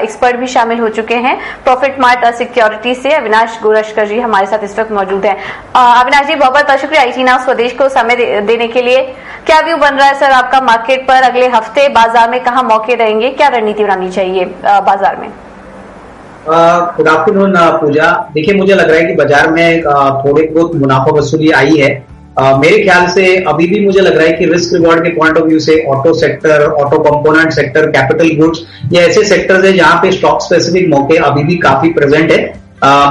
Expert भी शामिल हो चुके हैं। प्रॉफिट मार्ट सिक्योरिटी से अविनाश गोरशकर जी हमारे साथ इस वक्त मौजूद हैं। अविनाश जी, बहुत बहुत शुक्रिया IT नाउ स्वदेश को समय देने के लिए। क्या व्यू बन रहा है सर आपका मार्केट पर? अगले हफ्ते बाजार में कहाँ मौके रहेंगे, क्या रणनीति बनानी चाहिए बाजार में? गुड आफ्टरनून पूजा। देखिए, मुझे लग रहा है कि बाजार में थोड़ी बहुत मुनाफा वसूली आई है। मेरे ख्याल से अभी भी मुझे लग रहा है कि रिस्क रिवॉर्ड के पॉइंट ऑफ व्यू से auto sector, auto component sector, capital goods, ये ऐसे सेक्टर्स है जहां पे स्टॉक स्पेसिफिक मौके अभी भी काफी प्रेजेंट है।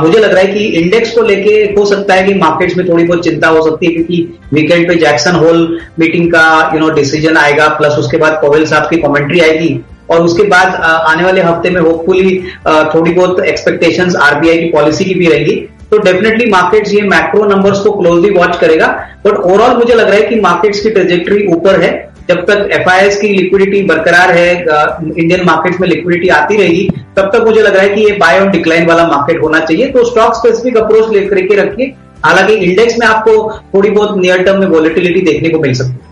मुझे लग रहा है कि इंडेक्स को लेके हो सकता है कि मार्केट्स में थोड़ी बहुत चिंता हो सकती है, क्योंकि वीकेंड पे जैक्सन होल मीटिंग का डिसीजन आएगा, प्लस उसके बाद पवेल साहब की कमेंट्री आएगी, और उसके बाद आने वाले हफ्ते में होपफुली थोड़ी बहुत एक्सपेक्टेशंस आरबीआई की पॉलिसी की भी रहेंगी। तो डेफिनेटली मार्केट्स ये मैक्रो नंबर्स को क्लोजली वॉच करेगा, बट ओवरऑल मुझे लग रहा है कि मार्केट्स की ट्रेजेक्टरी ऊपर है। जब तक FIIs की लिक्विडिटी बरकरार है, इंडियन मार्केट्स में लिक्विडिटी आती रहेगी, तब तक मुझे लग रहा है कि ये बाय ऑन डिक्लाइन वाला मार्केट होना चाहिए। तो स्टॉक स्पेसिफिक अप्रोच लेकर के रखिए। हालांकि इंडेक्स में आपको थोड़ी बहुत नियर टर्म में वॉलेटिलिटी देखने को मिल सकती है।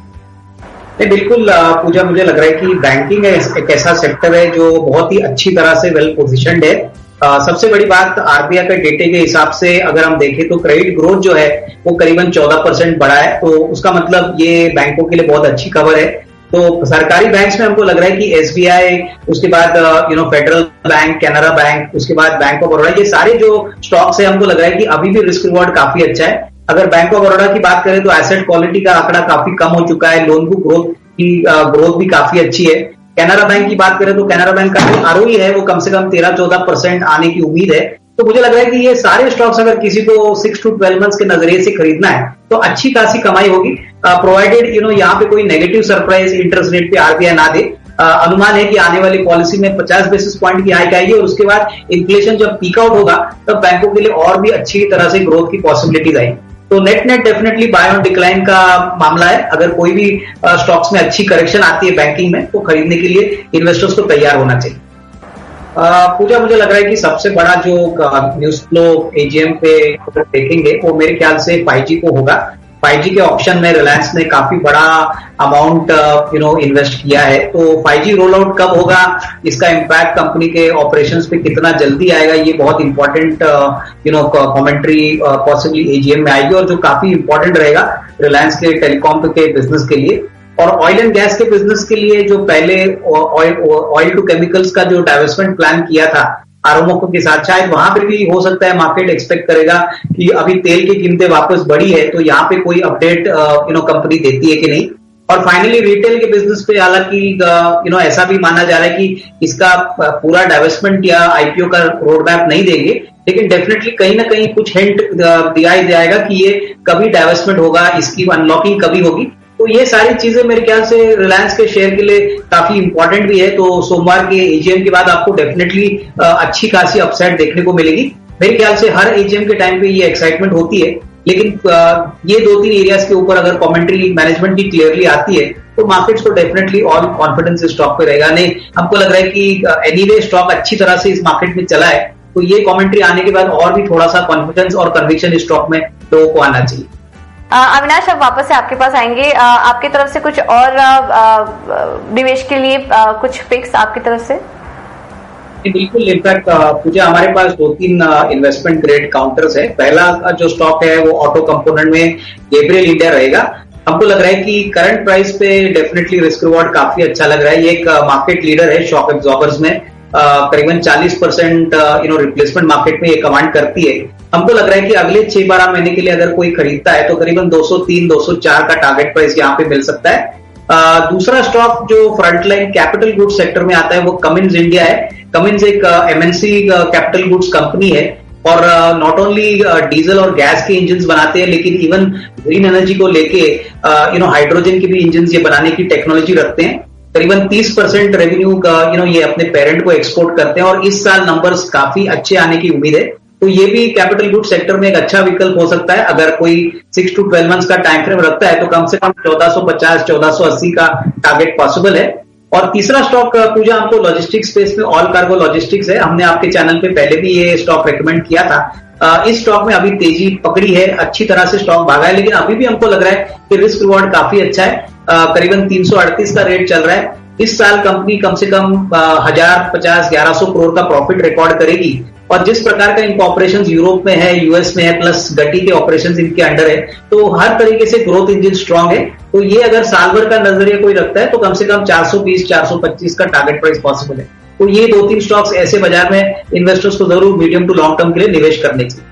नहीं, बिल्कुल पूजा, मुझे लग रहा है कि बैंकिंग एक ऐसा सेक्टर है जो बहुत ही अच्छी तरह से वेल पोजिशन्ड है। सबसे बड़ी बात, आरबीआई के डेटे के हिसाब से अगर हम देखें तो क्रेडिट ग्रोथ जो है वो करीबन 14% बढ़ा है। तो उसका मतलब ये बैंकों के लिए बहुत अच्छी खबर है। तो सरकारी बैंक्स में हमको लग रहा है कि SBI, उसके बाद फेडरल बैंक, कैनरा बैंक, उसके बाद बैंक ऑफ बड़ौदा, ये सारे जो स्टॉक्स है हमको लग रहा है कि अभी भी रिस्क रिवॉर्ड काफी अच्छा है। अगर बैंक ऑफ बड़ौदा की बात करें तो एसेट क्वालिटी का आंकड़ा काफी कम हो चुका है, लोन बुक ग्रोथ भी काफी अच्छी है। कैनरा बैंक की बात करें तो कैनरा बैंक का जो ROE है वो कम से कम 13-14% आने की उम्मीद है। तो मुझे लग रहा है कि ये सारे स्टॉक्स अगर किसी को 6 to 12 मंथ्स के नजरिए से खरीदना है तो अच्छी खासी कमाई होगी, प्रोवाइडेड यहाँ पे कोई नेगेटिव सरप्राइज इंटरेस्ट रेट पे आरबीआई ना दे। अनुमान है कि आने वाली पॉलिसी में 50 बेसिस पॉइंट की हाइक आएगी, और उसके बाद इन्फ्लेशन जब पीक आउट होगा तब बैंकों के लिए और भी अच्छी तरह से ग्रोथ की पॉसिबिलिटीज आएगी। तो net definitely by on decline का मामला है। अगर कोई भी स्टॉक्स में अच्छी करेक्शन आती है बैंकिंग में, तो खरीदने के लिए इन्वेस्टर्स को तैयार होना चाहिए। पूजा, मुझे लग रहा है कि सबसे बड़ा जो न्यूज फ्लो AGM पे देखेंगे वो मेरे ख्याल से 5G को होगा। 5G के ऑप्शन में रिलायंस ने काफी बड़ा अमाउंट इन्वेस्ट किया है। तो 5G रोल आउट कब होगा, इसका इम्पैक्ट कंपनी के ऑपरेशंस पे कितना जल्दी आएगा, ये बहुत इंपॉर्टेंट कमेंट्री पॉसिबली AGM में आएगी, और जो काफी इंपॉर्टेंट रहेगा रिलायंस के टेलीकॉम के बिजनेस के लिए। और ऑयल एंड गैस के बिजनेस के लिए जो पहले ऑयल टू केमिकल्स का जो डाइवर्समेंट प्लान किया था आरोमको के साथ, शायद वहां पे भी हो सकता है मार्केट एक्सपेक्ट करेगा कि अभी तेल की कीमतें वापस बढ़ी है, तो यहाँ पे कोई अपडेट कंपनी देती है कि नहीं। और फाइनली रिटेल के बिजनेस पे हालांकि ऐसा भी माना जा रहा है कि इसका पूरा डाइवर्समेंट या IPO का रोड मैप नहीं देंगे, लेकिन डेफिनेटली कहीं ना कहीं कुछ हिंट दिया ही जाएगा कि ये कभी डाइवर्समेंट होगा, इसकी अनलॉकिंग कभी होगी। तो ये सारी चीजें मेरे ख्याल से रिलायंस के शेयर के लिए काफी इंपॉर्टेंट भी है। तो सोमवार के AGM के बाद आपको डेफिनेटली अच्छी खासी अपसाइड देखने को मिलेगी। मेरे ख्याल से हर AGM के टाइम पे ये एक्साइटमेंट होती है, लेकिन ये 2-3 एरियाज के ऊपर अगर कमेंट्री मैनेजमेंट की क्लियरली आती है तो मार्केट्स को डेफिनेटली ऑल कॉन्फिडेंस स्टॉक पे रहेगा। नहीं, हमको लग रहा है कि एनीवे स्टॉक अच्छी तरह से इस मार्केट में चला है, तो ये कमेंट्री आने के बाद और भी थोड़ा सा कॉन्फिडेंस और कन्विक्शन स्टॉक में लोगों को आना चाहिए। अविनाश, अब वापस से आपके पास आएंगे। आपकी तरफ से कुछ और निवेश के लिए कुछ पिक्स आपकी तरफ से? बिल्कुल, इनफैक्ट पूजा, हमारे पास 2-3 इन्वेस्टमेंट ग्रेड काउंटर्स है। पहला जो स्टॉक है वो ऑटो कंपोनेंट में गैब्रियल इंडिया रहेगा। हमको लग रहा है कि करंट प्राइस पे डेफिनेटली रिस्क रिवॉर्ड काफी अच्छा लग रहा है। ये एक मार्केट लीडर है शॉक एब्जॉर्बर्स में, करीबन 40% रिप्लेसमेंट मार्केट में ये कमांड करती है। हमको लग रहा है कि अगले 6-12 महीने के लिए अगर कोई खरीदता है तो करीबन 203-204 का टारगेट प्राइस यहाँ पे मिल सकता है। दूसरा स्टॉक जो फ्रंटलाइन कैपिटल गुड्स सेक्टर में आता है वो कमिंस इंडिया है। कमिंस एक MNC कैपिटल गुड्स कंपनी है, और नॉट ओनली डीजल और गैस के इंजन बनाते हैं, लेकिन इवन ग्रीन एनर्जी को लेके हाइड्रोजन के भी इंजन ये बनाने की टेक्नोलॉजी रखते हैं। करीबन 30% रेवेन्यू का ये अपने पेरेंट को एक्सपोर्ट करते हैं, और इस साल नंबर्स काफी अच्छे आने की उम्मीद है। तो ये भी कैपिटल गुड सेक्टर में एक अच्छा विकल्प हो सकता है। अगर कोई 6 to 12 मंथ्स का टाइम फ्रेम रखता है तो कम से कम 1450-1480 का टारगेट पॉसिबल है। और तीसरा स्टॉक पूजा, हमको लॉजिस्टिक्स स्पेस में ऑल कार्गो लॉजिस्टिक्स है। हमने आपके चैनल पे पहले भी ये स्टॉक रेकमेंड किया था। इस स्टॉक में अभी तेजी पकड़ी है, अच्छी तरह से स्टॉक भागा है, लेकिन अभी भी हमको लग रहा है कि रिस्क रिवॉर्ड काफी अच्छा है। करीबन 338 का रेट चल रहा है। इस साल कंपनी कम से कम 1050-1100 करोड़ का प्रॉफिट रिकॉर्ड करेगी। और जिस प्रकार का इनका ऑपरेशन यूरोप में है, यूएस में है, प्लस गटी के ऑपरेशन इनके अंडर है, तो हर तरीके से ग्रोथ इंजन स्ट्रांग है। तो ये अगर साल भर का नजरिया कोई रखता है तो कम से कम 420-425 का टारगेट प्राइस पॉसिबल है। तो ये 2-3 स्टॉक्स ऐसे बाजार में इन्वेस्टर्स को जरूर मीडियम टू लॉन्ग टर्म के लिए निवेश करने चाहिए।